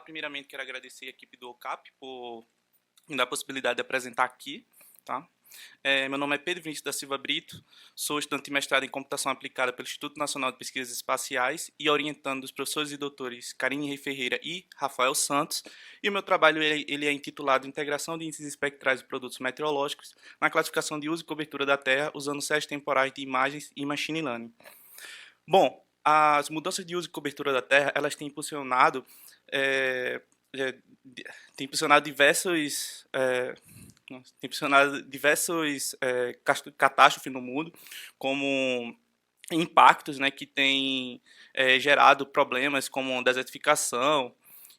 primeiramente quero agradecer a equipe do OCAP por me dar a possibilidade de apresentar aqui. Tá? Meu nome é Pedro Vinícius da Silva Brito, sou estudante de mestrado em Computação Aplicada pelo Instituto Nacional de Pesquisas Espaciais e orientando os professores e doutores Karine Rei Ferreira e Rafael Santos. E o meu trabalho ele é intitulado Integração de Índices Espectrais de Produtos Meteorológicos na classificação de uso e cobertura da Terra usando séries temporais de imagens e machine learning. Bom, as mudanças de uso e cobertura da Terra, elas têm impulsionado, é, é, diversos, catástrofes no mundo, como impactos, né, que têm gerado problemas como desertificação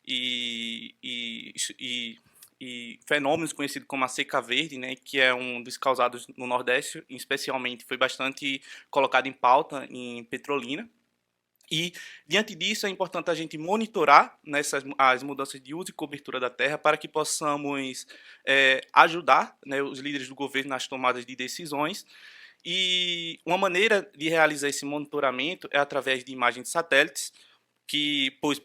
e, e, e, e fenômenos conhecidos como a seca verde, né, que é um dos causados no Nordeste, especialmente foi bastante colocado em pauta em Petrolina. E, diante disso, é importante a gente monitorar as mudanças de uso e cobertura da terra para que possamos ajudar, né, os líderes do governo nas tomadas de decisões. E uma maneira de realizar esse monitoramento é através de imagens de satélites, pois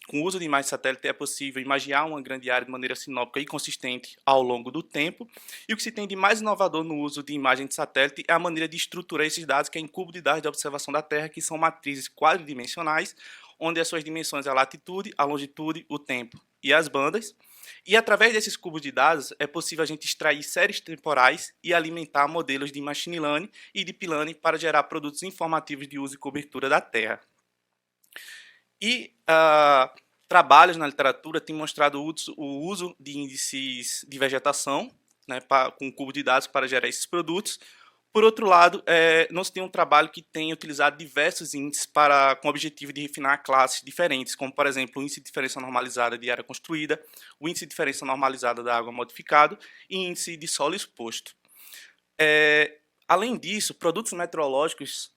com o uso de imagens de satélite é possível imaginar uma grande área de maneira sinóptica e consistente ao longo do tempo. E o que se tem de mais inovador no uso de imagens de satélite é a maneira de estruturar esses dados, que é em cubo de dados de observação da Terra, que são matrizes quadridimensionais, onde as suas dimensões é a latitude, a longitude, o tempo e as bandas. E através desses cubos de dados é possível a gente extrair séries temporais e alimentar modelos de machine learning e deep learning para gerar produtos informativos de uso e cobertura da Terra. E trabalhos na literatura têm mostrado o uso de índices de vegetação, né, com um cubo de dados para gerar esses produtos. Por outro lado, não se tem um trabalho que tenha utilizado diversos índices com o objetivo de refinar classes diferentes, como, por exemplo, o índice de diferença normalizada de área construída, o índice de diferença normalizada da água modificado e índice de solo exposto. Além disso, produtos meteorológicos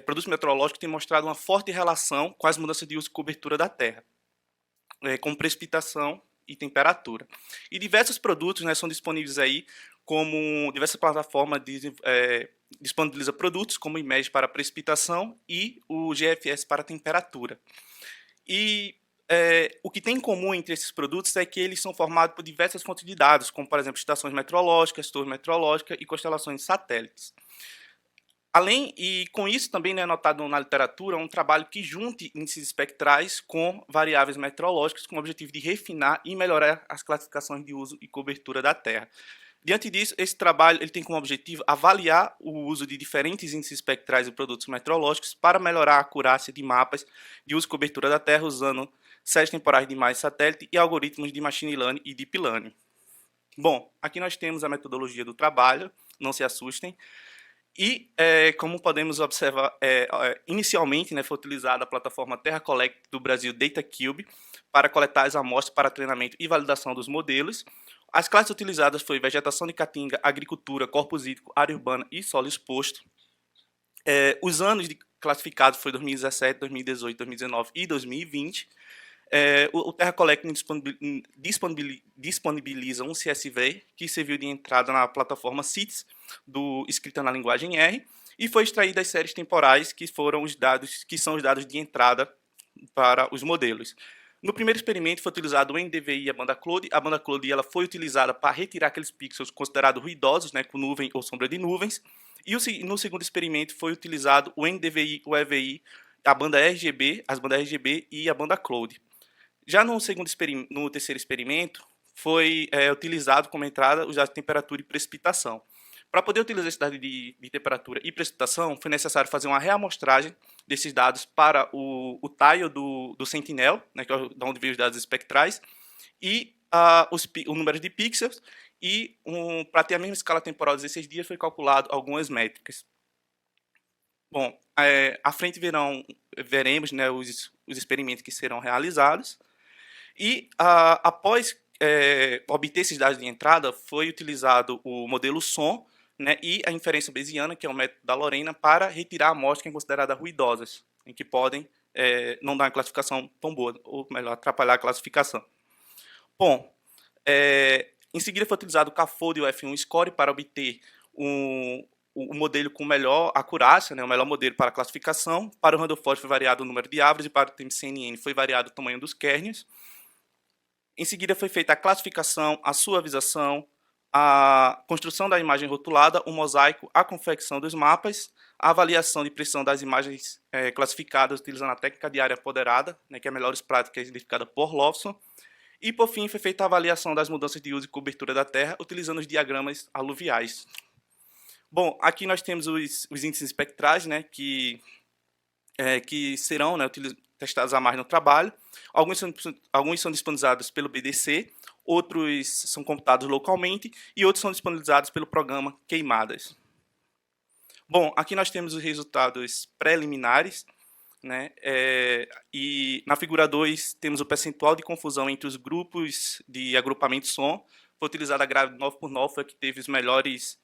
produtos meteorológicos têm mostrado uma forte relação com as mudanças de uso e cobertura da Terra, como precipitação e temperatura. E diversos produtos, né, são disponíveis aí, como diversas plataformas disponibilizam produtos como o IMED para precipitação e o GFS para temperatura. E o que tem em comum entre esses produtos é que eles são formados por diversas fontes de dados, como, por exemplo, estações meteorológicas, torres meteorológicas e constelações de satélites. Com isso também é notado na literatura um trabalho que junte índices espectrais com variáveis meteorológicas com o objetivo de refinar e melhorar as classificações de uso e cobertura da Terra. Diante disso, esse trabalho ele tem como objetivo avaliar o uso de diferentes índices espectrais e produtos meteorológicos para melhorar a acurácia de mapas de uso e cobertura da Terra usando séries temporais de imagens satélite e algoritmos de machine learning e deep learning. Bom, aqui nós temos a metodologia do trabalho, não se assustem. E, como podemos observar, inicialmente, né, foi utilizada a plataforma Terra Collect do Brasil DataCube para coletar as amostras para treinamento e validação dos modelos. As classes utilizadas foram vegetação de caatinga, agricultura, corpus hídrico, área urbana e solo exposto. Os anos classificados foram 2017, 2018, 2019 e 2020. O Terra Collect disponibiliza um CSV que serviu de entrada na plataforma CITES, escrita na linguagem R, e foi extraído das séries temporais que são os dados de entrada para os modelos. No primeiro experimento foi utilizado o NDVI e a banda Claude. A banda Claude ela foi utilizada para retirar aqueles pixels considerados ruidosos, né, com nuvem ou sombra de nuvens. E no segundo experimento foi utilizado o NDVI, o EVI, a banda RGB, as bandas RGB e a banda Claude. Já no terceiro experimento, foi utilizado como entrada os dados de temperatura e precipitação. Para poder utilizar esse dado de temperatura e precipitação, foi necessário fazer uma reamostragem desses dados para o tile do Sentinel, né, que é de onde veio os dados espectrais, e o número de pixels, e para ter a mesma escala temporal de 16 dias, foi calculado algumas métricas. Bom, à frente veremos, né, os experimentos que serão realizados. E, após obter esses dados de entrada, foi utilizado o modelo SOM, né, e a inferência bayesiana, que é o método da Lorena, para retirar amostras que são consideradas ruidosas, em que podem não dar uma classificação tão boa, ou melhor, atrapalhar a classificação. Bom, em seguida foi utilizado o CAFOD e o F1 Score para obter o modelo com melhor acurácia, né, o melhor modelo para classificação. Para o Randolph Forest foi variado o número de árvores e para o TMCNN foi variado o tamanho dos quernios. Em seguida foi feita a classificação, a suavização, a construção da imagem rotulada, o mosaico, a confecção dos mapas, a avaliação de precisão das imagens classificadas utilizando a técnica de área apoderada, né, que é a melhores práticas identificada por Lofson. E, por fim, foi feita a avaliação das mudanças de uso e cobertura da terra utilizando os diagramas aluviais. Bom, aqui nós temos os índices espectrais, né, que serão, né, testados a mais no trabalho. Alguns são disponibilizados pelo BDC, outros são computados localmente e outros são disponibilizados pelo programa Queimadas. Bom, aqui nós temos os resultados preliminares, né, e na figura 2 temos o percentual de confusão entre os grupos de agrupamento som. Foi utilizada a grade 9x9, foi a que teve os melhores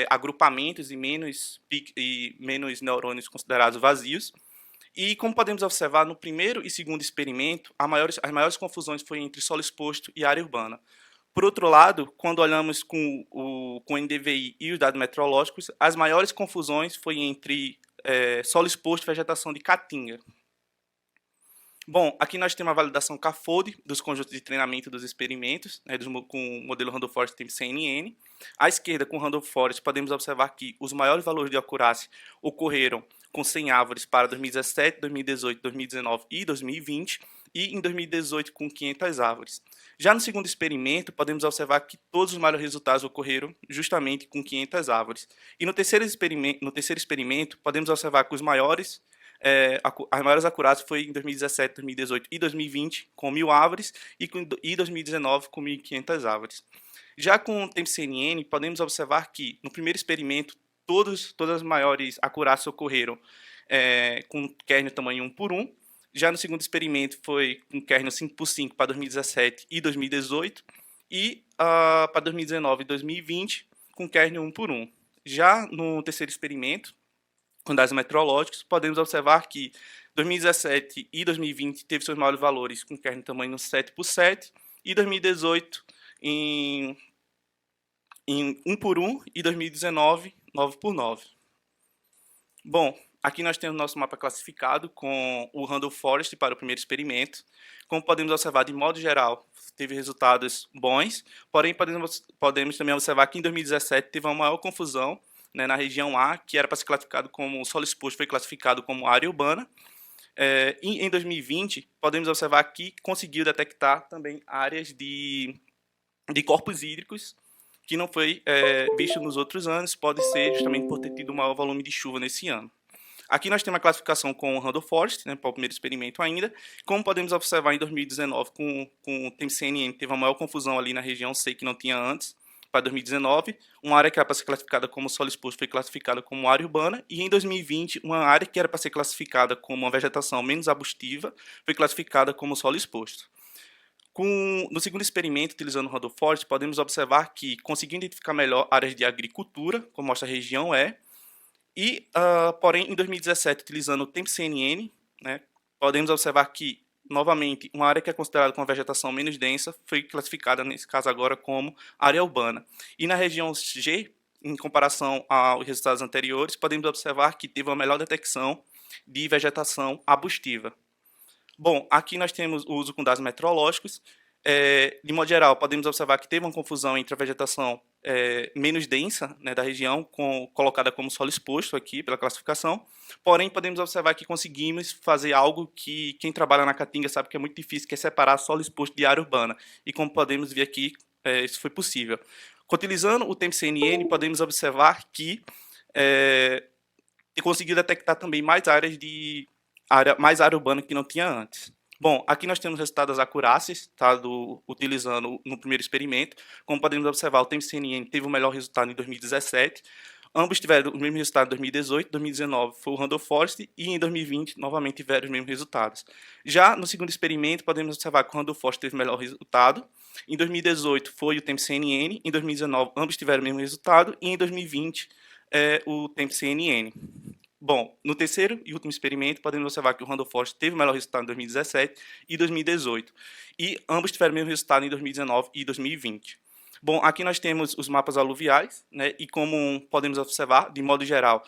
agrupamentos e menos neurônios considerados vazios. E, como podemos observar, no primeiro e segundo experimento, as maiores confusões foram entre solo exposto e área urbana. Por outro lado, quando olhamos com o NDVI e os dados meteorológicos, as maiores confusões foram entre solo exposto e vegetação de caatinga. Bom, aqui nós temos a validação CAFODE dos conjuntos de treinamento dos experimentos, né, com o modelo Randolph Forest TMCNN. À esquerda, com o Randolph Forest, podemos observar que os maiores valores de acurácia ocorreram com 100 árvores para 2017, 2018, 2019 e 2020, e em 2018 com 500 árvores. Já no segundo experimento, podemos observar que todos os maiores resultados ocorreram justamente com 500 árvores. E no terceiro experimento, podemos observar que as maiores acurácias foi em 2017, 2018 e 2020, com 1.000 árvores, e 2019 com 1.500 árvores. Já com o TMCNN, podemos observar que no primeiro experimento, todas as maiores acurácias ocorreram com kernel tamanho 1x1. Já no segundo experimento foi com kernel 5x5 para 2017 e 2018, e para 2019 e 2020 com kernel 1x1. Já no terceiro experimento, com dados meteorológicos, podemos observar que 2017 e 2020 teve seus maiores valores com kernel tamanho 7x7, e 2018 em 1x1 e 2019 9x9. Bom, aqui nós temos nosso mapa classificado com o Randolph Forest para o primeiro experimento. Como podemos observar, de modo geral, teve resultados bons, porém podemos também observar que em 2017 teve uma maior confusão, né, na região A, que era para ser classificado como solo exposto, foi classificado como área urbana. E em 2020, podemos observar que conseguiu detectar também áreas de corpos hídricos, que não foi visto nos outros anos, pode ser justamente por ter tido um maior volume de chuva nesse ano. Aqui nós temos a classificação com o Randolph Forest, né, para o primeiro experimento ainda. Como podemos observar em 2019, com o TMCNN, teve uma maior confusão ali na região C que não tinha antes, para 2019. Uma área que era para ser classificada como solo exposto foi classificada como área urbana, e em 2020, uma área que era para ser classificada como uma vegetação menos arbustiva foi classificada como solo exposto. No segundo experimento, utilizando o Randolph Forest, podemos observar que conseguiu identificar melhor áreas de agricultura, como mostra a região E, e, porém, em 2017, utilizando o TMCNN, né, podemos observar que, novamente, uma área que é considerada com uma vegetação menos densa foi classificada, nesse caso agora, como área urbana. E na região G, em comparação aos resultados anteriores, podemos observar que teve uma melhor detecção de vegetação arbustiva. Bom, aqui nós temos o uso com dados meteorológicos. De modo geral, podemos observar que teve uma confusão entre a vegetação menos densa, né, da região, colocada como solo exposto aqui pela classificação. Porém, podemos observar que conseguimos fazer algo que quem trabalha na Caatinga sabe que é muito difícil, que é separar solo exposto de área urbana. E como podemos ver aqui, isso foi possível. Utilizando o TMCNN, podemos observar que conseguiu detectar também mais áreas mais área urbana que não tinha antes. Bom, aqui nós temos resultados das acurácias, tá, utilizando no primeiro experimento. Como podemos observar, o TMCNN teve o melhor resultado em 2017. Ambos tiveram o mesmo resultado em 2018, 2019 foi o Randolph Forest, e em 2020 novamente tiveram os mesmos resultados. Já no segundo experimento, podemos observar que o Randolph Forest teve o melhor resultado. Em 2018 foi o TMCNN, em 2019 ambos tiveram o mesmo resultado, e em 2020 o TMCNN. Bom, no terceiro e último experimento, podemos observar que o Randolph Forest teve o melhor resultado em 2017 e 2018. E ambos tiveram o mesmo resultado em 2019 e 2020. Bom, aqui nós temos os mapas aluviais, né, e como podemos observar, de modo geral,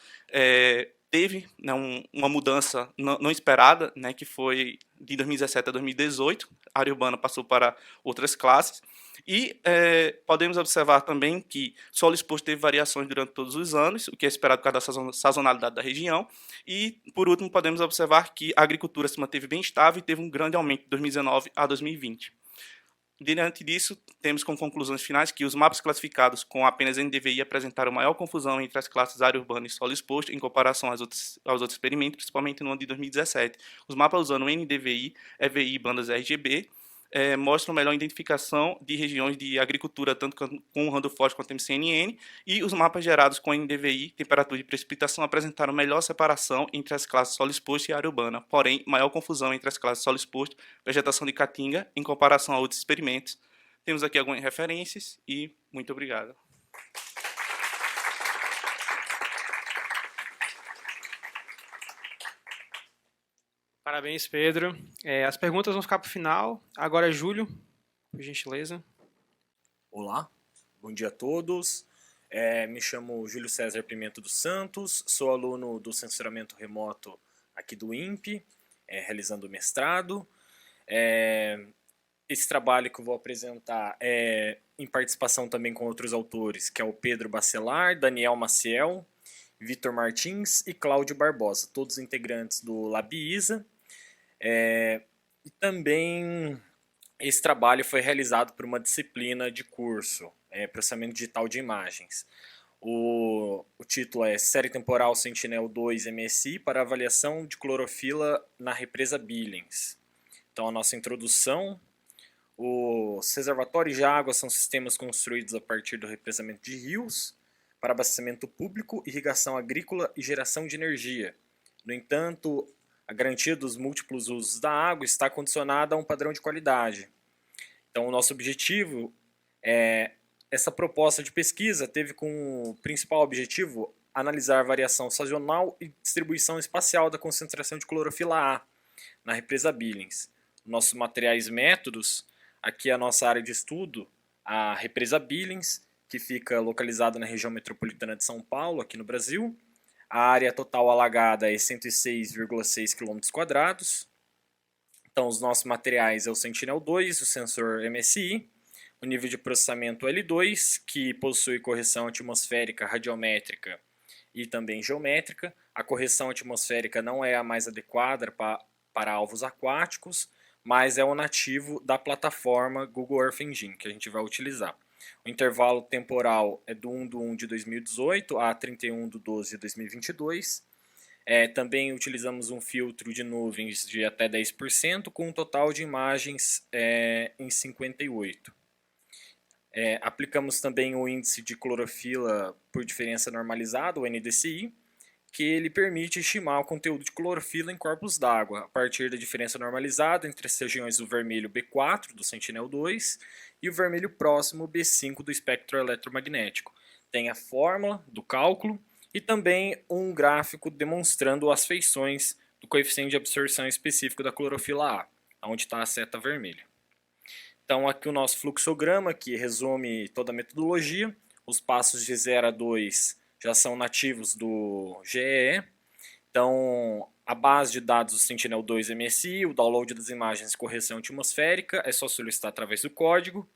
teve, né, uma mudança não esperada, né, que foi de 2017 a 2018, a área urbana passou para outras classes, e podemos observar também que solo exposto teve variações durante todos os anos, o que é esperado por causa da sazonalidade da região, e, por último, podemos observar que a agricultura se manteve bem estável e teve um grande aumento de 2019 a 2020. Diante disso, temos como conclusões finais que os mapas classificados com apenas NDVI apresentaram maior confusão entre as classes área urbana e solo exposto em comparação aos outros experimentos, principalmente no ano de 2017. Os mapas usando NDVI, EVI e bandas RGB mostram melhor identificação de regiões de agricultura, tanto com o Random Forest quanto MCNN, e os mapas gerados com NDVI, temperatura e precipitação, apresentaram melhor separação entre as classes solo exposto e área urbana, porém, maior confusão entre as classes solo exposto e vegetação de caatinga, em comparação a outros experimentos. Temos aqui algumas referências e muito obrigado. Parabéns, Pedro. As perguntas vão ficar para o final. Agora, Júlio, por gentileza. Olá, bom dia a todos. Me chamo Júlio César Pimenta dos Santos, sou aluno do censuramento remoto aqui do INPE, realizando o mestrado. Esse trabalho que eu vou apresentar é em participação também com outros autores, que é o Pedro Bacelar, Daniel Maciel, Vitor Martins e Cláudio Barbosa, todos integrantes do LabISA. E também esse trabalho foi realizado por uma disciplina de curso, processamento digital de imagens. O título é Série Temporal Sentinel-2 MSI para avaliação de clorofila na represa Billings. Então, a nossa introdução. Os reservatórios de água são sistemas construídos a partir do represamento de rios para abastecimento público, irrigação agrícola e geração de energia. No entanto, a garantia dos múltiplos usos da água está condicionada a um padrão de qualidade. Então, o nosso objetivo essa proposta de pesquisa teve como principal objetivo analisar a variação sazonal e distribuição espacial da concentração de clorofila A na represa Billings. Nossos materiais métodos, aqui a nossa área de estudo, a represa Billings, que fica localizada na região metropolitana de São Paulo, aqui no Brasil. A área total alagada é 106,6 km². Então, os nossos materiais é o Sentinel-2, o sensor MSI, o nível de processamento L2, que possui correção atmosférica, radiométrica e também geométrica. A correção atmosférica não é a mais adequada para alvos aquáticos, mas é o nativo da plataforma Google Earth Engine, que a gente vai utilizar. O intervalo temporal é do 1/1 de 2018 a 31/12 de 2022. Também utilizamos um filtro de nuvens de até 10%, com um total de imagens em 58. Aplicamos também o índice de clorofila por diferença normalizada, o NDCI, que ele permite estimar o conteúdo de clorofila em corpos d'água a partir da diferença normalizada entre as regiões do vermelho B4 do Sentinel-2 e o vermelho próximo B5 do espectro eletromagnético. Tem a fórmula do cálculo e também um gráfico demonstrando as feições do coeficiente de absorção específico da clorofila A, onde está a seta vermelha. Então aqui o nosso fluxograma, que resume toda a metodologia. Os passos de 0 a 2 já são nativos do GEE. Então, a base de dados do Sentinel-2 MSI, o download das imagens e correção atmosférica, é só solicitar através do código.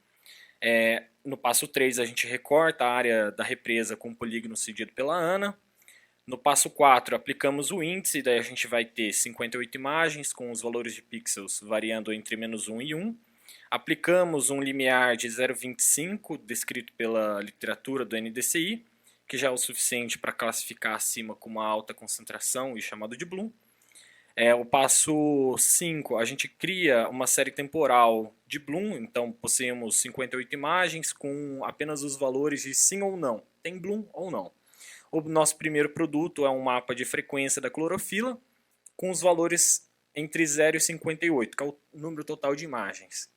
No passo 3, a gente recorta a área da represa com o polígono cedido pela ANA. No passo 4, aplicamos o índice, daí a gente vai ter 58 imagens com os valores de pixels variando entre -1 e 1. Aplicamos um limiar de 0,25, descrito pela literatura do NDCI, que já é o suficiente para classificar acima com uma alta concentração e chamado de Bloom. O passo 5, a gente cria uma série temporal de Bloom, então possuímos 58 imagens com apenas os valores de sim ou não, tem Bloom ou não. O nosso primeiro produto é um mapa de frequência da clorofila, com os valores entre 0 e 58, que é o número total de imagens.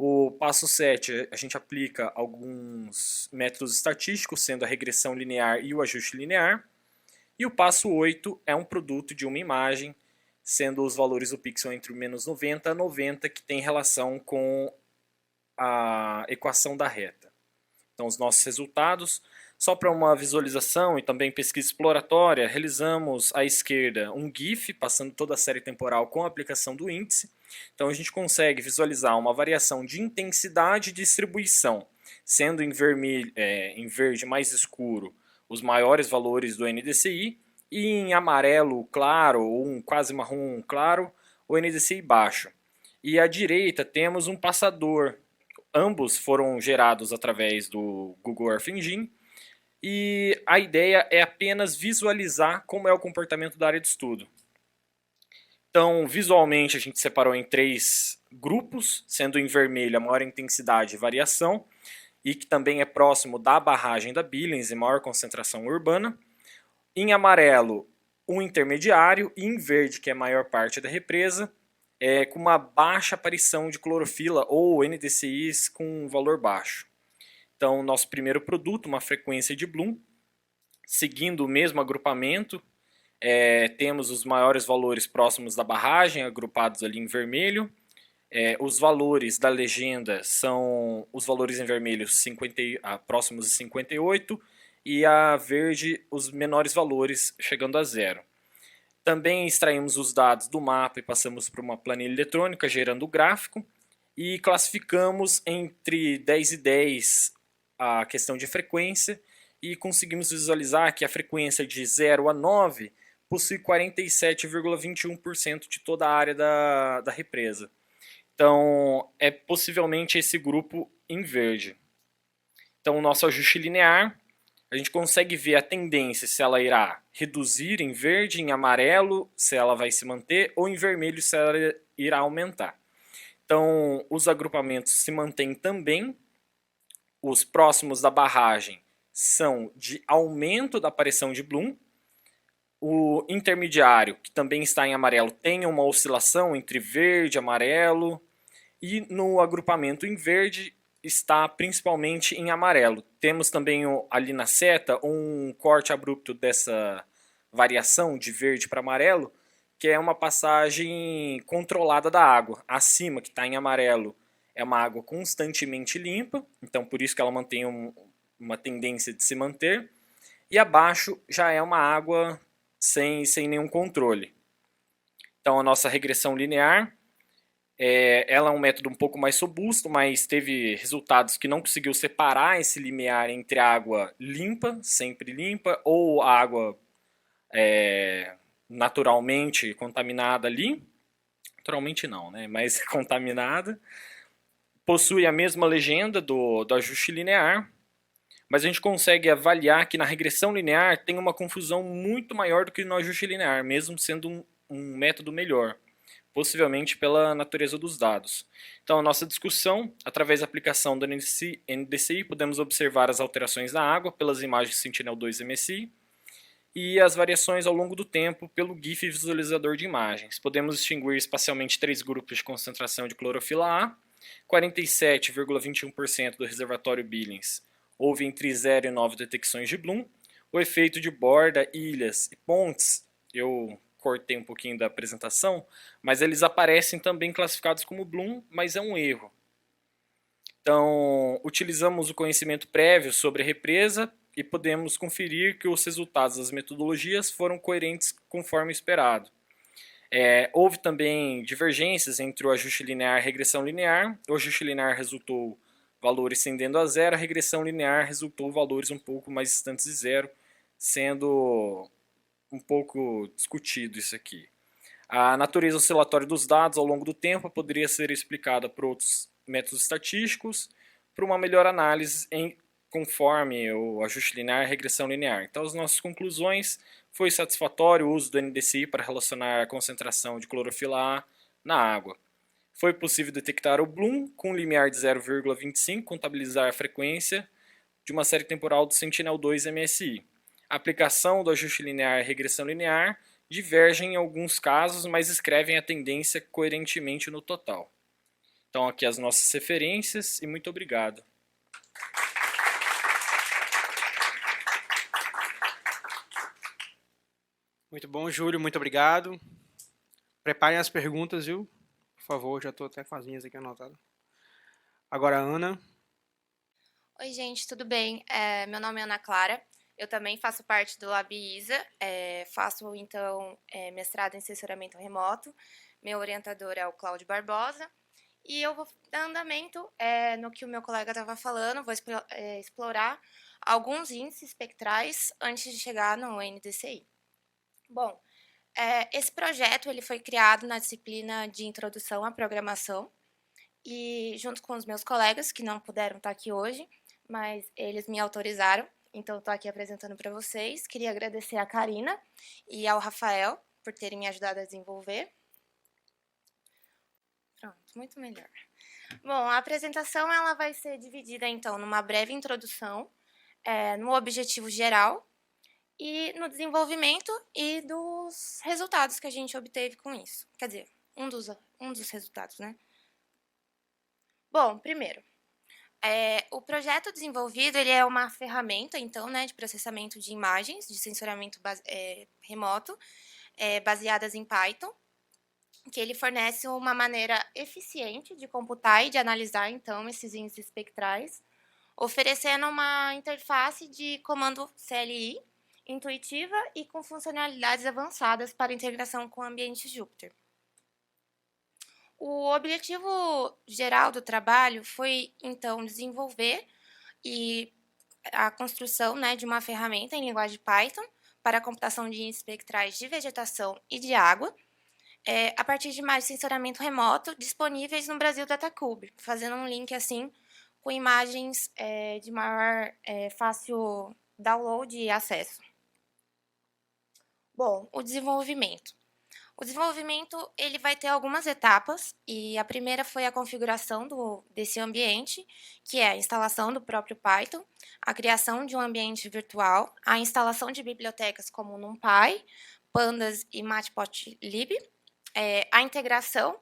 O passo 7, a gente aplica alguns métodos estatísticos, sendo a regressão linear e o ajuste linear. E o passo 8 é um produto de uma imagem, sendo os valores do pixel entre -90 a 90, que tem relação com a equação da reta. Então, os nossos resultados, só para uma visualização e também pesquisa exploratória, realizamos à esquerda um GIF, passando toda a série temporal com a aplicação do índice. Então, a gente consegue visualizar uma variação de intensidade e distribuição, sendo em verde mais escuro os maiores valores do NDCI, e em amarelo claro ou um quase marrom claro o NDCI baixo. E à direita temos um passador. Ambos foram gerados através do Google Earth Engine e a ideia é apenas visualizar como é o comportamento da área de estudo. Então, visualmente, a gente separou em 3 grupos, sendo em vermelho a maior intensidade e variação, e que também é próximo da barragem da Billings e maior concentração urbana. Em amarelo, um intermediário, e em verde, que é a maior parte da represa, com uma baixa aparição de clorofila ou NDCIs com valor baixo. Então, nosso primeiro produto, uma frequência de Bloom, seguindo o mesmo agrupamento, temos os maiores valores próximos da barragem, agrupados ali em vermelho. Os valores da legenda são os valores em vermelho próximos de 58 e a verde os menores valores chegando a 0. Também extraímos os dados do mapa e passamos para uma planilha eletrônica gerando o gráfico e classificamos entre 10 e 10 a questão de frequência e conseguimos visualizar que a frequência de 0 a 9 possui 47,21% de toda a área da represa. Então, é possivelmente esse grupo em verde. Então, o nosso ajuste linear, a gente consegue ver a tendência se ela irá reduzir em verde, em amarelo, se ela vai se manter, ou em vermelho, se ela irá aumentar. Então, os agrupamentos se mantêm também. Os próximos da barragem são de aumento da aparição de Bloom. O intermediário, que também está em amarelo, tem uma oscilação entre verde e amarelo. E no agrupamento em verde está principalmente em amarelo. Temos também ali na seta um corte abrupto dessa variação de verde para amarelo, que é uma passagem controlada da água. Acima, que está em amarelo, é uma água constantemente limpa, então por isso que ela mantém uma tendência de se manter. E abaixo já é uma água sem nenhum controle. Então a nossa regressão linear, ela é um método um pouco mais robusto, mas teve resultados que não conseguiu separar esse limiar entre a água limpa, sempre limpa, ou a água naturalmente contaminada ali. Naturalmente não, né? Mas contaminada. Possui a mesma legenda do ajuste linear, mas a gente consegue avaliar que na regressão linear tem uma confusão muito maior do que no ajuste linear, mesmo sendo um método melhor, possivelmente pela natureza dos dados. Então, a nossa discussão, através da aplicação do NDCI, podemos observar as alterações da água pelas imagens Sentinel-2 MSI e as variações ao longo do tempo pelo GIF visualizador de imagens. Podemos distinguir espacialmente 3 grupos de concentração de clorofila A, 47,21% do reservatório Billings houve entre 0 e 9 detecções de Bloom. O efeito de borda, ilhas e pontes, eu cortei um pouquinho da apresentação, mas eles aparecem também classificados como Bloom, mas é um erro. Então, utilizamos o conhecimento prévio sobre a represa e podemos conferir que os resultados das metodologias foram coerentes conforme esperado. Houve também divergências entre o ajuste linear e a regressão linear. O ajuste linear resultou valores tendendo a 0, a regressão linear resultou valores um pouco mais distantes de 0, sendo um pouco discutido isso aqui. A natureza oscilatória dos dados ao longo do tempo poderia ser explicada por outros métodos estatísticos, por uma melhor análise conforme o ajuste linear e a regressão linear. Então, as nossas conclusões: foi satisfatório o uso do NDCI para relacionar a concentração de clorofila A na água. Foi possível detectar o Bloom com um limiar de 0,25, contabilizar a frequência de uma série temporal do Sentinel-2 MSI. A aplicação do ajuste linear e regressão linear divergem em alguns casos, mas escrevem a tendência coerentemente no total. Então, aqui as nossas referências e muito obrigado. Muito bom, Júlio, muito obrigado. Preparem as perguntas, viu? Por favor, já estou até com as minhas aqui anotadas. Agora, Ana. Oi, gente, tudo bem? Meu nome é Ana Clara, eu também faço parte do Lab ISA, faço, então, mestrado em censuramento remoto, meu orientador é o Cláudio Barbosa, e eu vou dar andamento no que o meu colega estava falando, vou explorar alguns índices espectrais antes de chegar no NDCI. Bom, esse projeto ele foi criado na disciplina de Introdução à Programação, e junto com os meus colegas, que não puderam estar aqui hoje, mas eles me autorizaram, então estou aqui apresentando para vocês. Queria agradecer a Karina e ao Rafael por terem me ajudado a desenvolver. Pronto, muito melhor. Bom, a apresentação ela vai ser dividida, então, numa breve introdução, no objetivo geral e no desenvolvimento e dos resultados que a gente obteve com isso. Quer dizer, um dos resultados, né? Bom, primeiro, o projeto desenvolvido ele é uma ferramenta, então, né, de processamento de imagens, de sensoramento remoto, baseadas em Python, que ele fornece uma maneira eficiente de computar e de analisar, então, esses índices espectrais, oferecendo uma interface de comando CLI intuitiva e com funcionalidades avançadas para integração com o ambiente Jupyter. O objetivo geral do trabalho foi, então, desenvolver a construção, né, de uma ferramenta em linguagem Python para a computação de índices espectrais de vegetação e de água, a partir de imagens de sensoramento remoto disponíveis no Brasil Datacube, fazendo um link assim com imagens de maior fácil download e acesso. Bom, o desenvolvimento. O desenvolvimento ele vai ter algumas etapas, e a primeira foi a configuração desse ambiente, que é a instalação do próprio Python, a criação de um ambiente virtual, a instalação de bibliotecas como NumPy, Pandas e Matplotlib, a integração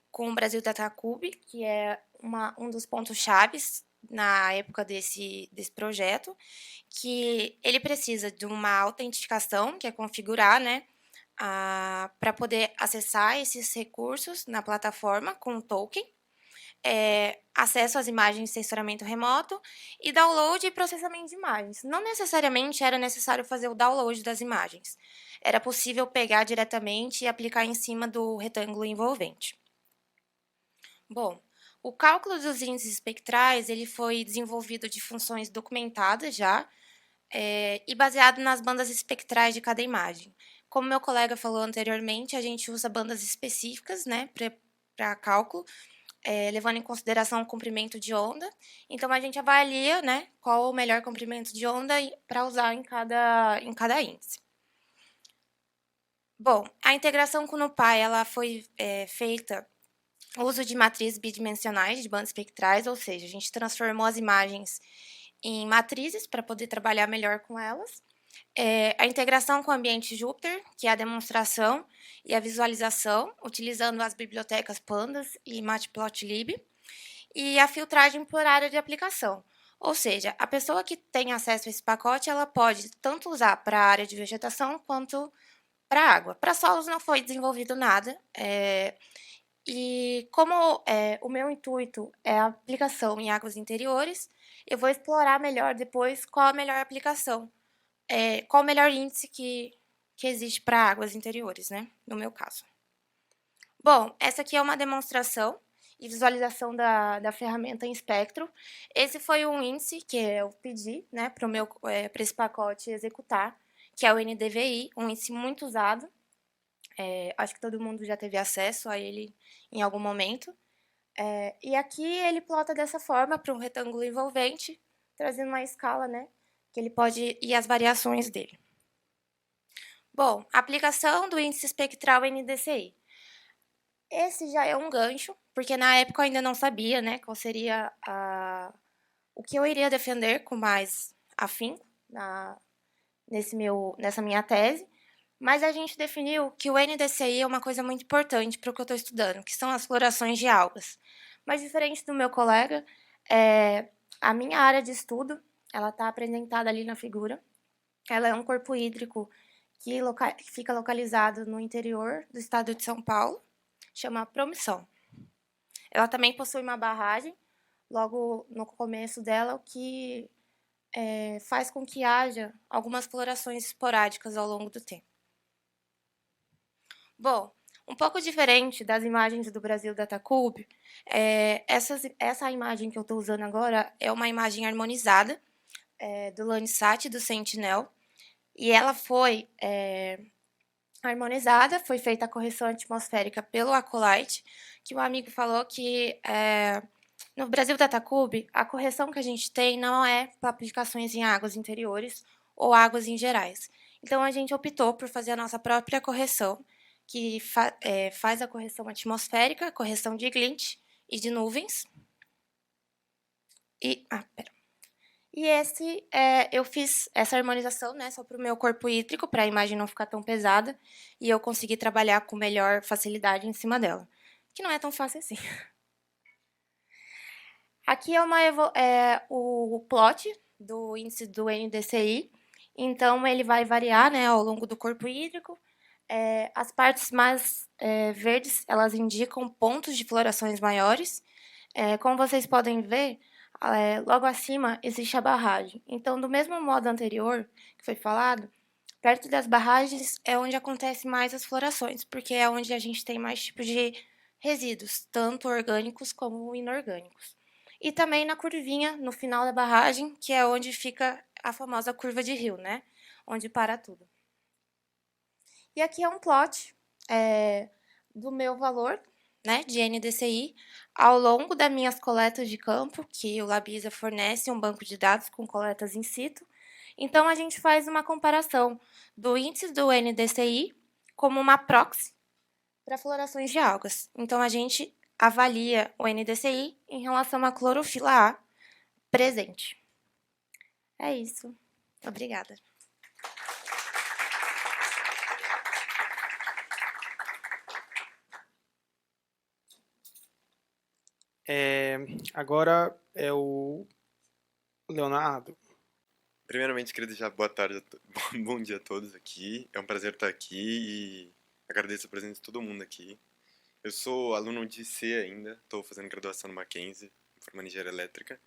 com o Brasil Datacube, que é um dos pontos chaves na época desse projeto, que ele precisa de uma autenticação, que é configurar, né, para poder acessar esses recursos na plataforma com o token, acesso às imagens de sensoramento remoto e download e processamento de imagens. Não necessariamente era necessário fazer o download das imagens. Era possível pegar diretamente e aplicar em cima do retângulo envolvente. Bom, o cálculo dos índices espectrais ele foi desenvolvido de funções documentadas já e baseado nas bandas espectrais de cada imagem. Como meu colega falou anteriormente, a gente usa bandas específicas, né, para cálculo, levando em consideração o comprimento de onda. Então, a gente avalia, né, qual o melhor comprimento de onda para usar em cada índice. Bom, a integração com o NumPy ela foi feita o uso de matrizes bidimensionais de bandas espectrais, ou seja, a gente transformou as imagens em matrizes para poder trabalhar melhor com elas. A integração com o ambiente Jupyter, que é a demonstração e a visualização, utilizando as bibliotecas Pandas e Matplotlib, e a filtragem por área de aplicação. Ou seja, a pessoa que tem acesso a esse pacote, ela pode tanto usar para a área de vegetação quanto para água. Para solos não foi desenvolvido nada, e como o meu intuito é a aplicação em águas interiores, eu vou explorar melhor depois qual a melhor aplicação, qual o melhor índice que existe para águas interiores, né? No meu caso. Bom, essa aqui é uma demonstração e visualização da ferramenta em espectro. Esse foi um índice que eu pedi, né, para esse pacote executar, que é o NDVI, um índice muito usado. Acho que todo mundo já teve acesso a ele em algum momento. E aqui ele plota dessa forma para um retângulo envolvente, trazendo uma escala, né, que ele pode ir as variações dele. Bom, aplicação do índice espectral NDCI. Esse já é um gancho, porque na época eu ainda não sabia, né, qual seria o que eu iria defender com mais afinco nessa minha tese, mas a gente definiu que o NDCI é uma coisa muito importante para o que eu estou estudando, que são as florações de algas. Mas diferente do meu colega, a minha área de estudo, ela está apresentada ali na figura. Ela é um corpo hídrico que fica localizado no interior do estado de São Paulo, chama Promissão. Ela também possui uma barragem, logo no começo dela, o que faz com que haja algumas florações esporádicas ao longo do tempo. Bom, um pouco diferente das imagens do Brasil Datacube, essa imagem que eu estou usando agora é uma imagem harmonizada do Landsat do Sentinel, e ela foi harmonizada, foi feita a correção atmosférica pelo Acolyte, que um amigo falou que no Brasil Datacube, a correção que a gente tem não é para aplicações em águas interiores ou águas em gerais. Então, a gente optou por fazer a nossa própria correção, que faz a correção atmosférica, correção de glint e de nuvens. E eu fiz essa harmonização, né, só para o meu corpo hídrico, para a imagem não ficar tão pesada, e eu consegui trabalhar com melhor facilidade em cima dela, que não é tão fácil assim. Aqui é o plot do índice do NDCI, então ele vai variar, né, ao longo do corpo hídrico. As partes mais verdes, elas indicam pontos de florações maiores. Como vocês podem ver, logo acima existe a barragem. Então, do mesmo modo anterior que foi falado, perto das barragens é onde acontece mais as florações, porque é onde a gente tem mais tipos de resíduos, tanto orgânicos como inorgânicos. E também na curvinha, no final da barragem, que é onde fica a famosa curva de rio, né? Onde para tudo. E aqui é um plot do meu valor, né, de NDCI ao longo das minhas coletas de campo, que o Labisa fornece um banco de dados com coletas in situ. Então, a gente faz uma comparação do índice do NDCI como uma proxy para florações de algas. Então, a gente avalia o NDCI em relação à clorofila A presente. É isso. Obrigada. Agora é o Leonardo. Primeiramente, queria desejar boa tarde, bom dia a todos aqui. É um prazer estar aqui e agradeço a presença de todo mundo aqui. Eu sou aluno de C ainda, estou fazendo graduação no Mackenzie, formando em engenharia elétrica.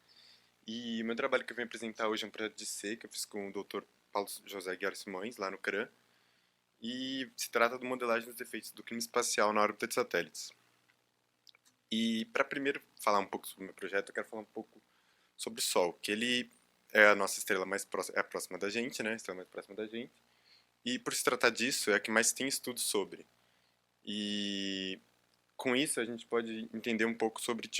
E o meu trabalho que eu venho apresentar hoje é um projeto de C que eu fiz com o Dr. Paulo José Guiar Simões, lá no CRAN. E se trata de modelagem dos efeitos do clima espacial na órbita de satélites. E para primeiro falar um pouco sobre o meu projeto, eu quero falar um pouco sobre o Sol, que ele é a nossa estrela mais próxima, é a próxima da gente, né? A estrela mais próxima da gente. E por se tratar disso, é a que mais tem estudos sobre. E com isso a gente pode entender um pouco sobre,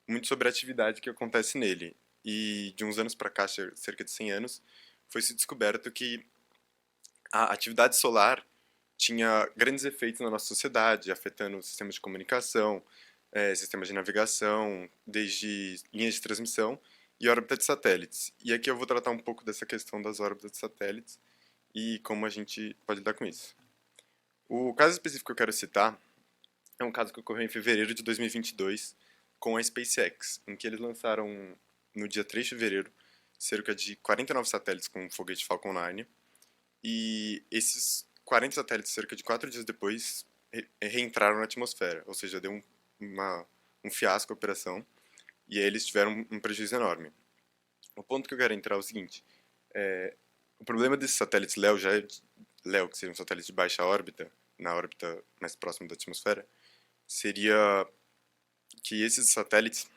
muito sobre a atividade que acontece nele. E de uns anos para cá, cerca de 100 anos, foi se descoberto que a atividade solar tinha grandes efeitos na nossa sociedade, afetando sistemas de comunicação, sistemas de navegação, desde linhas de transmissão e órbita de satélites. E aqui eu vou tratar um pouco dessa questão das órbitas de satélites e como a gente pode lidar com isso. O caso específico que eu quero citar é um caso que ocorreu em fevereiro de 2022 com a SpaceX, em que eles lançaram no dia 3 de fevereiro cerca de 49 satélites com o foguete Falcon 9, e esses 40 satélites, cerca de 4 dias depois, reentraram na atmosfera, ou seja, deu um fiasco a operação, e aí eles tiveram um prejuízo enorme. O ponto que eu quero entrar é o seguinte: o problema desses satélites LEO, que seriam satélites de baixa órbita, na órbita mais próxima da atmosfera, seria que esses satélites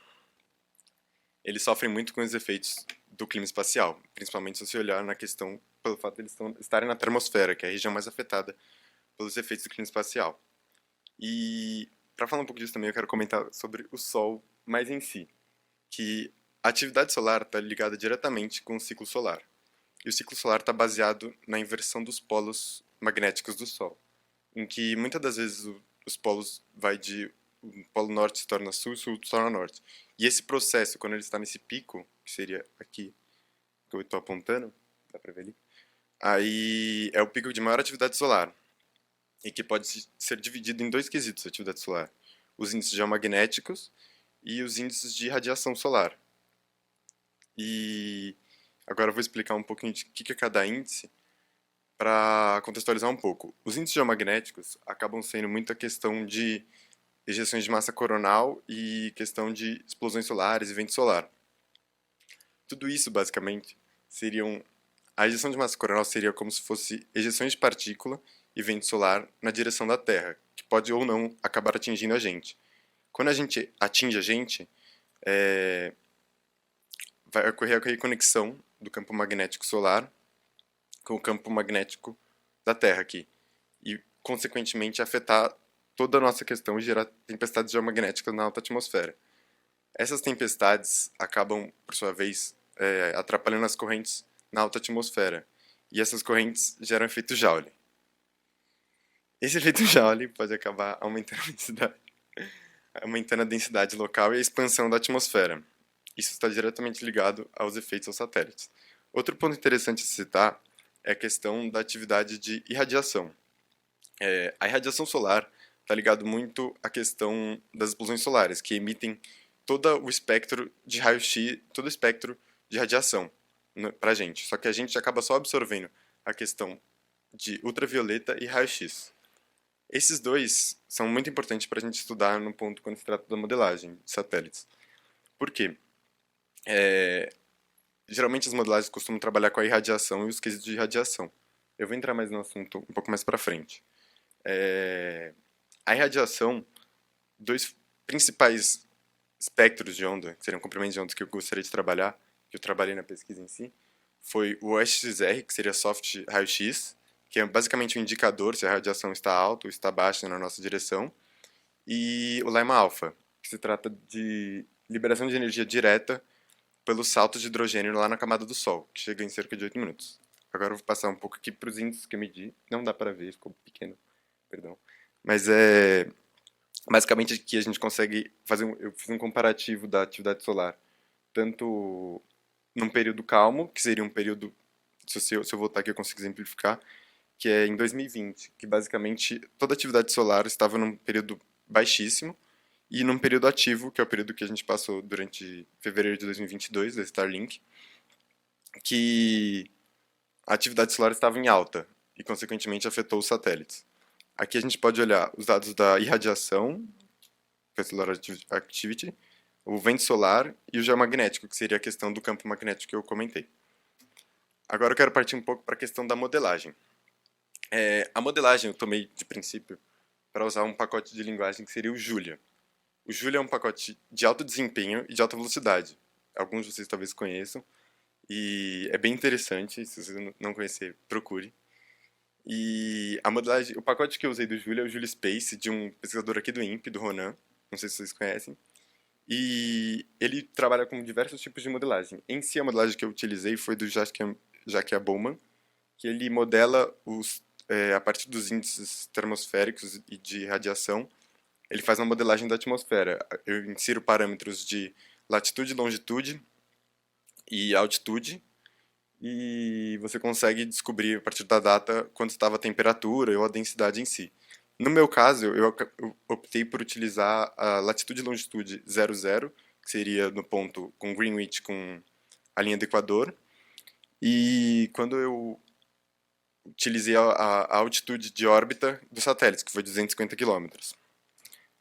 eles sofrem muito com os efeitos do clima espacial, principalmente se você olhar na questão pelo fato de eles estarem na termosfera, que é a região mais afetada pelos efeitos do clima espacial. E para falar um pouco disso também, eu quero comentar sobre o Sol mais em si, que a atividade solar está ligada diretamente com o ciclo solar. E o ciclo solar está baseado na inversão dos polos magnéticos do Sol, em que muitas das vezes os polos o polo norte se torna sul, sul se torna norte. E esse processo, quando ele está nesse pico, que seria aqui, que eu estou apontando, dá para ver ali, aí é o pico de maior atividade solar, e que pode ser dividido em dois quesitos, a atividade solar: os índices geomagnéticos e os índices de radiação solar. E agora eu vou explicar um pouquinho de o que é cada índice, para contextualizar um pouco. Os índices geomagnéticos acabam sendo muito a questão de ejeções de massa coronal e questão de explosões solares e vento solar. Tudo isso, basicamente, seriam... A ejeção de massa coronal seria como se fosse ejeções de partícula e vento solar na direção da Terra, que pode ou não acabar atingindo a gente. Quando a gente atinge a gente, vai ocorrer a reconexão do campo magnético solar com o campo magnético da Terra aqui. E, consequentemente, afetar toda a nossa questão e gerar tempestades geomagnéticas na alta atmosfera. Essas tempestades acabam, por sua vez, atrapalhando as correntes na alta atmosfera. E essas correntes geram efeito Joule. Esse efeito Joule pode acabar aumentando a densidade local e a expansão da atmosfera. Isso está diretamente ligado aos efeitos aos satélites. Outro ponto interessante a citar é a questão da atividade de irradiação. A irradiação solar está ligado muito à questão das explosões solares, que emitem todo o espectro de raio-x, todo o espectro de radiação para a gente. Só que a gente acaba só absorvendo a questão de ultravioleta e raio-x. Esses dois são muito importantes para a gente estudar no ponto quando se trata da modelagem de satélites. Por quê? Geralmente as modelagens costumam trabalhar com a irradiação e os quesitos de irradiação. Eu vou entrar mais no assunto um pouco mais para frente. A irradiação, dois principais espectros de onda, que seriam comprimentos de onda que eu gostaria de trabalhar, que eu trabalhei na pesquisa em si, foi o SXR, que seria soft raio-x, que é basicamente um indicador se a radiação está alta ou está baixa na nossa direção, e o Lyman-alpha, que se trata de liberação de energia direta pelos saltos de hidrogênio lá na camada do Sol, que chega em cerca de 8 minutos. Agora eu vou passar um pouco aqui para os índices que eu medi. Não dá para ver, ficou pequeno, perdão. Mas basicamente aqui a gente consegue fazer eu fiz um comparativo da atividade solar, tanto num período calmo, que seria um período, se eu voltar aqui eu consigo exemplificar, que é em 2020, que basicamente toda a atividade solar estava num período baixíssimo, e num período ativo, que é o período que a gente passou durante fevereiro de 2022, da Starlink, que a atividade solar estava em alta e, consequentemente, afetou os satélites. Aqui a gente pode olhar os dados da irradiação, que é a Solar Activity, o vento solar e o geomagnético, que seria a questão do campo magnético que eu comentei. Agora eu quero partir um pouco para a questão da modelagem. A modelagem eu tomei de princípio para usar um pacote de linguagem que seria o Julia. O Julia é um pacote de alto desempenho e de alta velocidade. Alguns de vocês talvez conheçam. E é bem interessante, se você não conhecer, procure. E a modelagem, o pacote que eu usei do Julia é o Julia Space, de um pesquisador aqui do INPE, do Ronan. Não sei se vocês conhecem. E ele trabalha com diversos tipos de modelagem. Em si, a modelagem que eu utilizei foi do Jacques Bowman, que ele modela a partir dos índices termosféricos e de radiação. Ele faz uma modelagem da atmosfera. Eu insiro parâmetros de latitude, longitude e altitude, e você consegue descobrir a partir da data quanto estava a temperatura ou a densidade em si. No meu caso, eu optei por utilizar a latitude e longitude 00, que seria no ponto com Greenwich, com a linha do Equador, e quando eu utilizei a altitude de órbita dos satélites, que foi 250 km.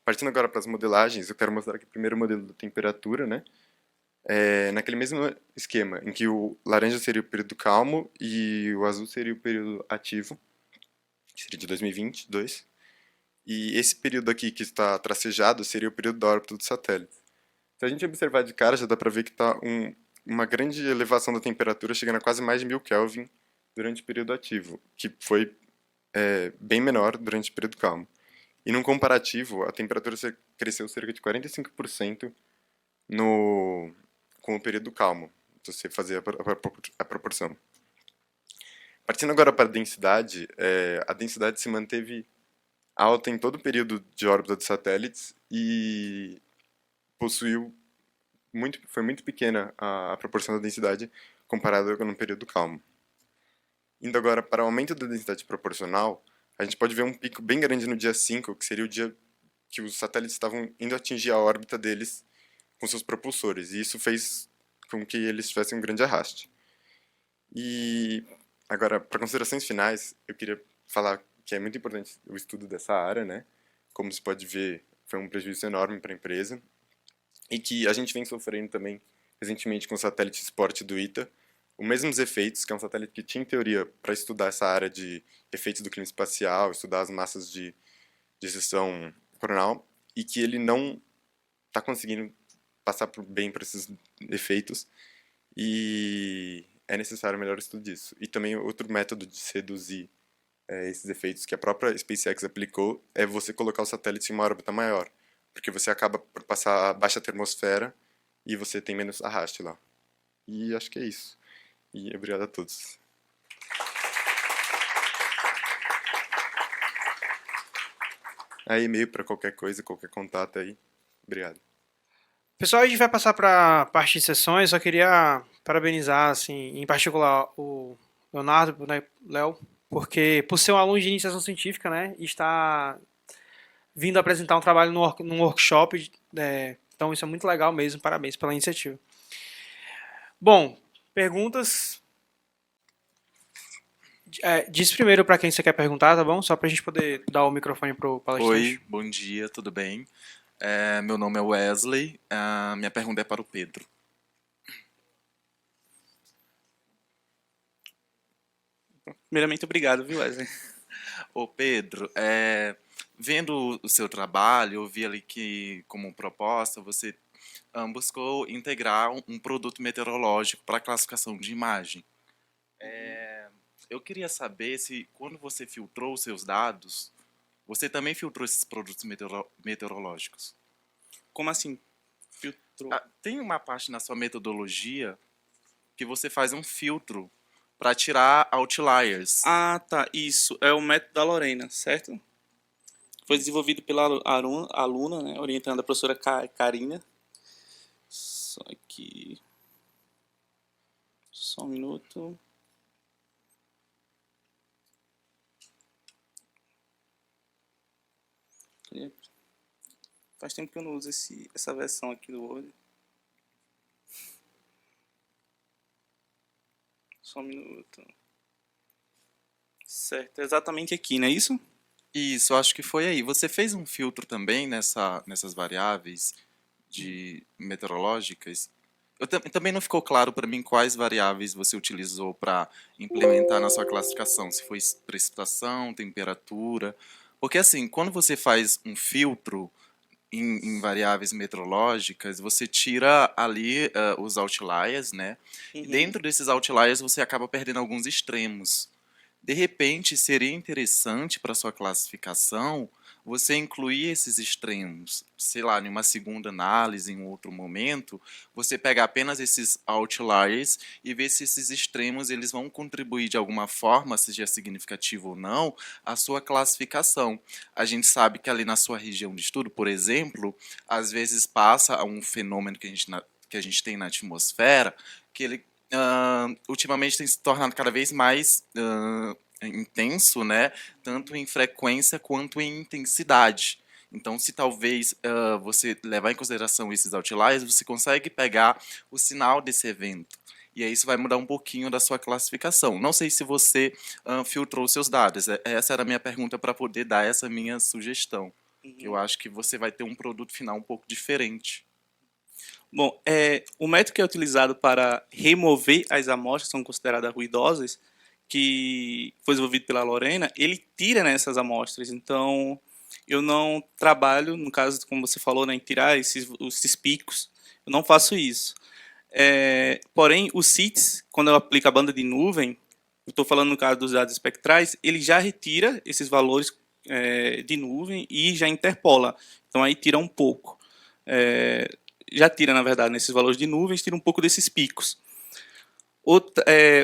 Partindo agora para as modelagens, eu quero mostrar aqui o primeiro modelo da temperatura, né? Naquele mesmo esquema, em que o laranja seria o período calmo e o azul seria o período ativo, que seria de 2022. E esse período aqui que está tracejado seria o período da órbita do satélite. Se a gente observar de cara, já dá para ver que está uma grande elevação da temperatura, chegando a quase mais de 1000 Kelvin durante o período ativo, que foi bem menor durante o período calmo. E num comparativo, a temperatura cresceu cerca de 45% com o período calmo, se você fazer a proporção. Partindo agora para a densidade se manteve alta em todo o período de órbita dos satélites e foi muito pequena a proporção da densidade comparada com o período calmo. Indo agora para o aumento da densidade proporcional, a gente pode ver um pico bem grande no dia 5, que seria o dia que os satélites estavam indo atingir a órbita deles com seus propulsores, e isso fez com que eles tivessem um grande arraste. E agora, para considerações finais, eu queria falar que é muito importante o estudo dessa área, né? Como se pode ver, foi um prejuízo enorme para a empresa, e que a gente vem sofrendo também recentemente com o satélite Sport do ITA, os mesmos efeitos, que é um satélite que tinha em teoria para estudar essa área de efeitos do clima espacial, estudar as massas de gestão coronal, e que ele não está conseguindo passar bem por esses efeitos, e é necessário um melhor estudo disso. E também outro método de reduzir esses efeitos que a própria SpaceX aplicou é você colocar o satélite em uma órbita maior, porque você acaba por passar a baixa atmosfera e você tem menos arraste lá. E acho que é isso. E obrigado a todos. Aí, e-mail para qualquer coisa, qualquer contato aí. Obrigado. Pessoal, a gente vai passar para a parte de sessões. Só queria parabenizar, assim, em particular, o Leonardo, né, Léo, porque por ser um aluno de iniciação científica, né, e está vindo apresentar um trabalho num workshop, então isso é muito legal mesmo. Parabéns pela iniciativa. Bom, perguntas. Diz primeiro para quem você quer perguntar, tá bom? Só para a gente poder dar o microfone pro palestrante. Oi, bom dia, tudo bem? Meu nome é Wesley, minha pergunta é para o Pedro. Primeiramente, obrigado, viu, Wesley? Ô Pedro, vendo o seu trabalho, eu vi ali que, como proposta, você buscou integrar um produto meteorológico para classificação de imagem. Eu queria saber se, quando você filtrou os seus dados, você também filtrou esses produtos meteorológicos. Como assim? Filtrou? Tem uma parte na sua metodologia que você faz um filtro para tirar outliers. Ah, tá. Isso. É o método da Lorena, certo? Foi desenvolvido pela aluna, né, orientando a professora Karina. Só que... Só um minuto. Faz tempo que eu não uso essa versão aqui do Word. Só um minuto. Certo, é exatamente aqui, não é isso? Isso, acho que foi aí. Você fez um filtro também nessas variáveis meteorológicas? Também não ficou claro para mim quais variáveis você utilizou para implementar na sua classificação, se foi precipitação, temperatura. Porque assim, quando você faz um filtro em variáveis meteorológicas, você tira ali os outliers, né? Uhum. E dentro desses outliers você acaba perdendo alguns extremos. De repente, seria interessante para sua classificação você incluir esses extremos, sei lá, em uma segunda análise, em um outro momento, você pegar apenas esses outliers e ver se esses extremos eles vão contribuir de alguma forma, seja significativo ou não, à sua classificação. A gente sabe que ali na sua região de estudo, por exemplo, às vezes passa um fenômeno que a gente tem na atmosfera, que ele ultimamente tem se tornado cada vez mais intenso, né? Tanto em frequência quanto em intensidade. Então, se talvez você levar em consideração esses outliers, você consegue pegar o sinal desse evento. E aí isso vai mudar um pouquinho da sua classificação. Não sei se você filtrou seus dados. Essa era a minha pergunta para poder dar essa minha sugestão. Uhum. Eu acho que você vai ter um produto final um pouco diferente. Bom, o método que é utilizado para remover as amostras que são consideradas ruidosas, que foi desenvolvido pela Lorena, ele tira, né, essas amostras. Então, eu não trabalho, no caso, como você falou, né, em tirar esses picos. Eu não faço isso. Porém, o CITES, quando eu aplico a banda de nuvem, eu estou falando no caso dos dados espectrais, ele já retira esses valores de nuvem e já interpola. Então, aí tira um pouco. Já tira, na verdade, nesses valores de nuvens, tira um pouco desses picos.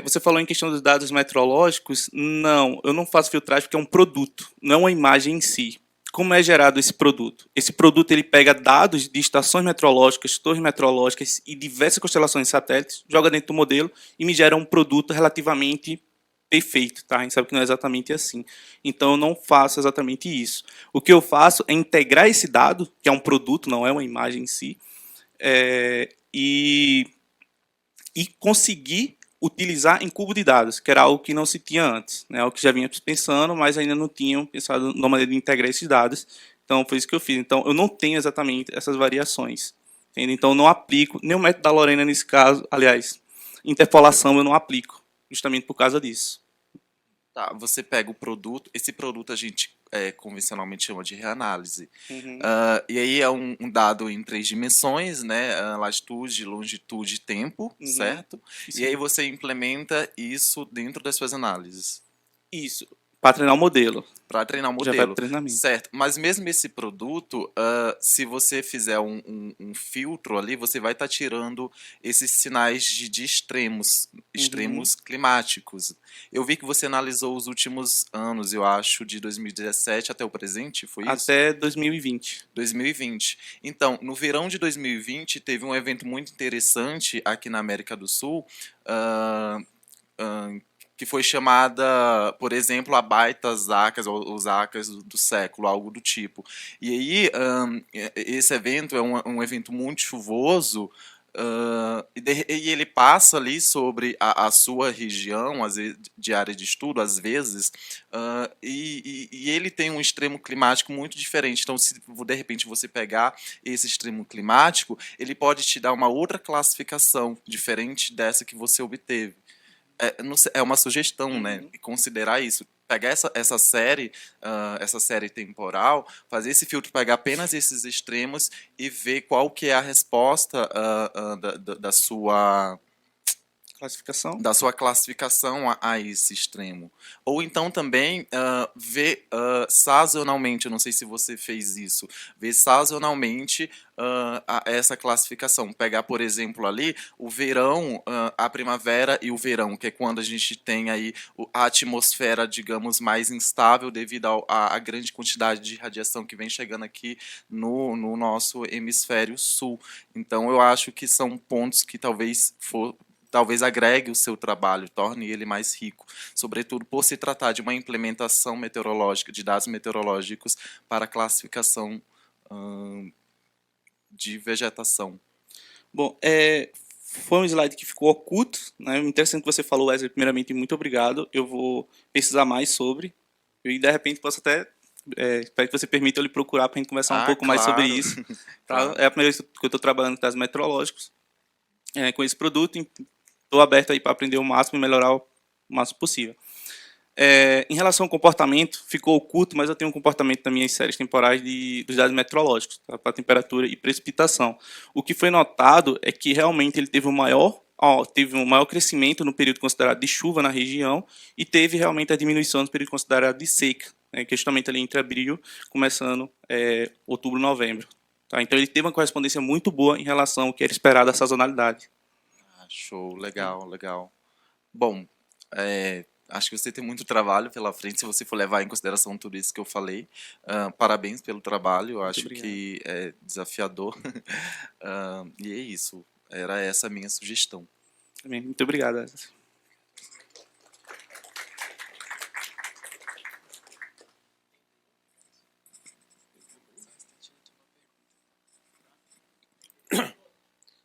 Você falou em questão dos dados meteorológicos. Não, eu não faço filtragem porque é um produto, não é uma imagem em si. Como é gerado esse produto? Esse produto ele pega dados de estações meteorológicas, torres meteorológicas e diversas constelações de satélites, joga dentro do modelo e me gera um produto relativamente perfeito, tá? A gente sabe que não é exatamente assim. Então, eu não faço exatamente isso. O que eu faço é integrar esse dado, que é um produto, não é uma imagem em si, e conseguir utilizar em cubo de dados, que era algo que não se tinha antes, né? Algo que já vinha pensando, mas ainda não tinham pensado numa maneira de integrar esses dados Então, foi isso que eu fiz. Então, eu não tenho exatamente essas variações. Entende? Então, eu não aplico nem o método da Lorena nesse caso. Aliás, interpolação eu não aplico, justamente por causa disso. Tá, você pega o produto, esse produto a gente convencionalmente chama de reanálise. Uhum. E aí é um dado em 3 dimensões, né? Latitude, longitude e tempo, Uhum. certo? Isso. E aí você implementa isso dentro das suas análises. Isso. Para treinar o modelo. Para treinar o Já vai modelo. pro treinamento. Certo. Mas mesmo esse produto, se você fizer um filtro ali, você vai estar tirando esses sinais de extremos climáticos. Eu vi que você analisou os últimos anos, eu acho, de 2017 até o presente, foi isso? Até 2020. 2020. Então, no verão de 2020, teve um evento muito interessante aqui na América do Sul, que foi chamada, por exemplo, a Baita Zacas, ou os Zacas do século, algo do tipo. E aí, esse evento é um evento muito chuvoso, e ele passa ali sobre a sua região, às vezes, de área de estudo, às vezes, e ele tem um extremo climático muito diferente. Então, se de repente você pegar esse extremo climático, ele pode te dar uma outra classificação diferente dessa que você obteve. É uma sugestão, né? Considerar isso. Pegar essa série temporal, fazer esse filtro, pegar apenas esses extremos e ver qual que é a resposta da sua classificação a esse extremo. Ou então também ver sazonalmente, eu não sei se você fez isso, ver sazonalmente essa classificação. Pegar, por exemplo, ali o verão, a primavera e o verão, que é quando a gente tem aí a atmosfera, digamos, mais instável devido à grande quantidade de radiação que vem chegando aqui no nosso hemisfério sul. Então, eu acho que são pontos que talvez agregue o seu trabalho, torne ele mais rico, sobretudo por se tratar de uma implementação meteorológica, de dados meteorológicos para a classificação de vegetação. Bom, foi um slide que ficou oculto, né? Interessante que você falou, Wesley. Primeiramente, muito obrigado. Eu vou pesquisar mais sobre. E, de repente, posso até... espero que você permita eu lhe procurar para a gente conversar um pouco mais sobre isso. Tá? Claro. É a primeira vez que eu estou trabalhando com dados meteorológicos com esse produto. Estou aberto aí para aprender o máximo e melhorar o máximo possível. Em relação ao comportamento, ficou oculto, mas eu tenho um comportamento das minhas séries temporais dos dados meteorológicos, tá? Para temperatura e precipitação. O que foi notado é que realmente ele teve um maior crescimento no período considerado de chuva na região e teve realmente a diminuição no período considerado de seca, né, que é justamente ali entre abril, começando outubro, novembro. Tá? Então ele teve uma correspondência muito boa em relação ao que era esperado da sazonalidade. Show, legal, legal. Bom, acho que você tem muito trabalho pela frente, se você for levar em consideração tudo isso que eu falei. Parabéns pelo trabalho, eu acho que é desafiador. E é isso, era essa a minha sugestão. Muito obrigado.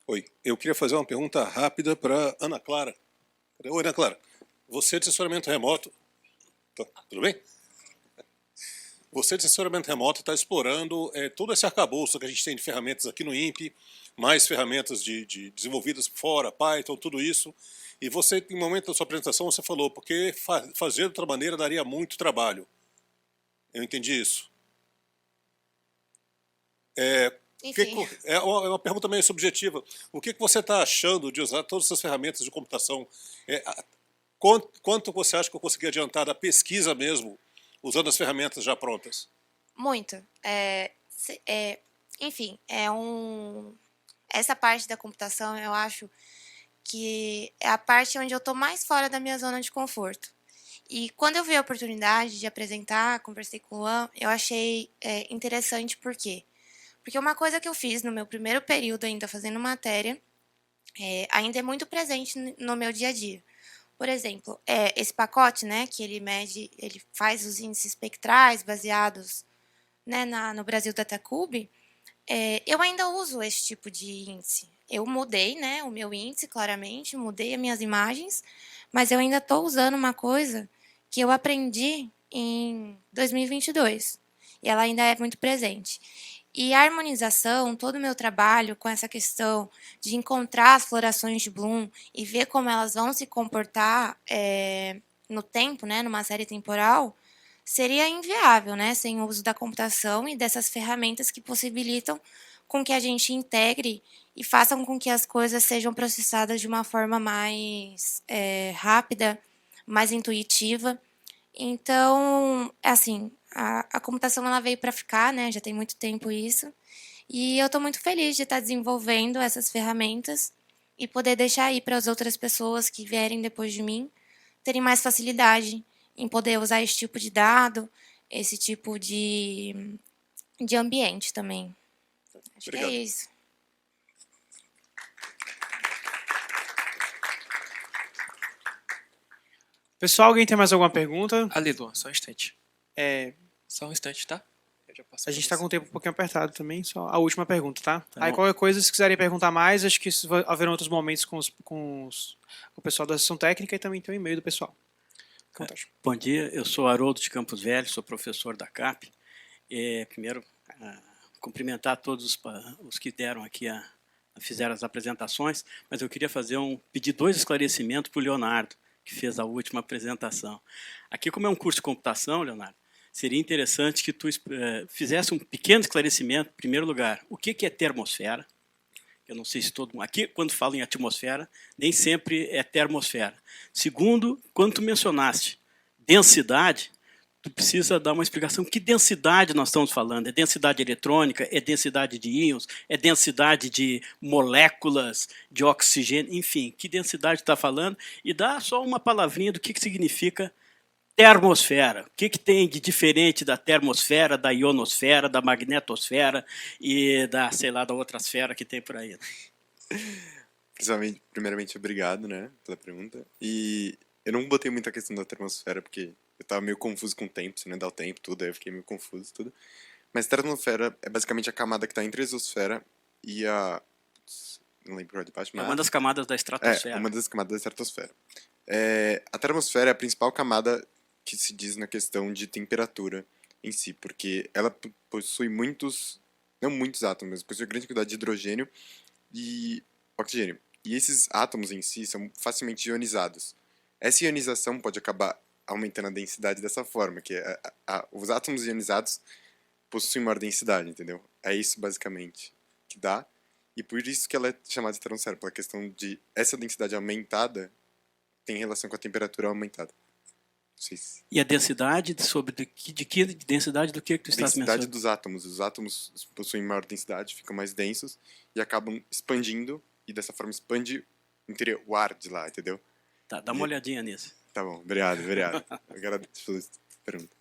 Oi, eu queria fazer uma pergunta rápida para Ana Clara. Oi, Ana Clara. Você de assessoramento remoto... Tudo bem? Você de assessoramento remoto está explorando todo esse arcabouço que a gente tem de ferramentas aqui no INPE, mais ferramentas desenvolvidas fora, Python, tudo isso. E você, em um momento da sua apresentação, você falou, porque fazer de outra maneira daria muito trabalho. Eu entendi isso. É uma pergunta meio subjetiva. O que você está achando de usar todas essas ferramentas de computação? Quanto você acha que eu consegui adiantar da pesquisa mesmo, usando as ferramentas já prontas? Muito. Enfim, essa parte da computação, eu acho que é a parte onde eu estou mais fora da minha zona de conforto. E quando eu vi a oportunidade de apresentar, conversei com o Luan, eu achei interessante. Por quê? Porque uma coisa que eu fiz no meu primeiro período ainda fazendo matéria, ainda é muito presente no meu dia a dia. Por exemplo, esse pacote, né, que ele faz os índices espectrais baseados, né, no Brasil Datacube, eu ainda uso esse tipo de índice. Eu mudei, né, o meu índice, claramente, mudei as minhas imagens, mas eu ainda estou usando uma coisa que eu aprendi em 2022. e ela ainda é muito presente. E a harmonização, todo o meu trabalho com essa questão de encontrar as florações de Bloom e ver como elas vão se comportar no tempo, né, numa série temporal, seria inviável, né, sem o uso da computação e dessas ferramentas que possibilitam com que a gente integre e façam com que as coisas sejam processadas de uma forma mais rápida, mais intuitiva. Então, assim, a computação ela veio para ficar, né? Já tem muito tempo isso. E eu estou muito feliz de estar desenvolvendo essas ferramentas e poder deixar aí para as outras pessoas que vierem depois de mim terem mais facilidade em poder usar esse tipo de dado, esse tipo de ambiente também. Acho Obrigado. que é isso. Pessoal, alguém tem mais alguma pergunta? Alilu, só um instante. É, Só um instante, tá? Eu já passo a pra gente está você. com o tempo um pouquinho apertado também, só a última pergunta, tá? Tá Aí bom. qualquer coisa, se quiserem perguntar mais, acho que haverão outros momentos com o pessoal da sessão técnica e também tem o e-mail do pessoal. Fica à vontade. Bom dia, eu sou Haroldo de Campos Velhos, sou professor da CAP. Primeiro, cumprimentar todos os que deram aqui, fizeram as apresentações, mas eu queria pedir 2 esclarecimentos para o Leonardo, que fez a última apresentação. Aqui, como é um curso de computação, Leonardo, seria interessante que tu fizesse um pequeno esclarecimento, em primeiro lugar, o que é termosfera? Eu não sei se todo mundo... Aqui, quando falo em atmosfera, nem sempre é termosfera. Segundo, quando tu mencionaste densidade, tu precisa dar uma explicação. Que densidade nós estamos falando? É densidade eletrônica? É densidade de íons? É densidade de moléculas de oxigênio? Enfim, que densidade está falando? E dá só uma palavrinha do que significa termosfera. O que tem de diferente da termosfera, da ionosfera, da magnetosfera e da, sei lá, da outra esfera que tem por aí. Primeiramente, obrigado, né, pela pergunta. E eu não botei muita questão da termosfera, porque eu tava meio confuso com o tempo, se não dá o tempo, tudo, aí eu fiquei meio confuso, tudo. Mas termosfera é basicamente a camada que tá entre a exosfera e a... Não lembro qual de baixo, É mas... uma das camadas da estratosfera. É, uma das camadas da estratosfera. A termosfera é a principal camada que se diz na questão de temperatura em si, porque ela possui não muitos átomos, mas possui grande quantidade de hidrogênio e oxigênio. E esses átomos em si são facilmente ionizados. Essa ionização pode acabar aumentando a densidade dessa forma, que os átomos ionizados possuem maior densidade, entendeu? É isso basicamente que dá. E por isso que ela é chamada de termosfera, pela questão de essa densidade aumentada tem relação com a temperatura aumentada. Não sei se... E a densidade de que densidade do que tu estás densidade mencionando? dos átomos. Os átomos possuem maior densidade, ficam mais densos e acabam expandindo, e dessa forma expande o ar de lá, entendeu? Tá, dá uma olhadinha nisso. Tá bom, obrigado. Eu agradeço pela pergunta.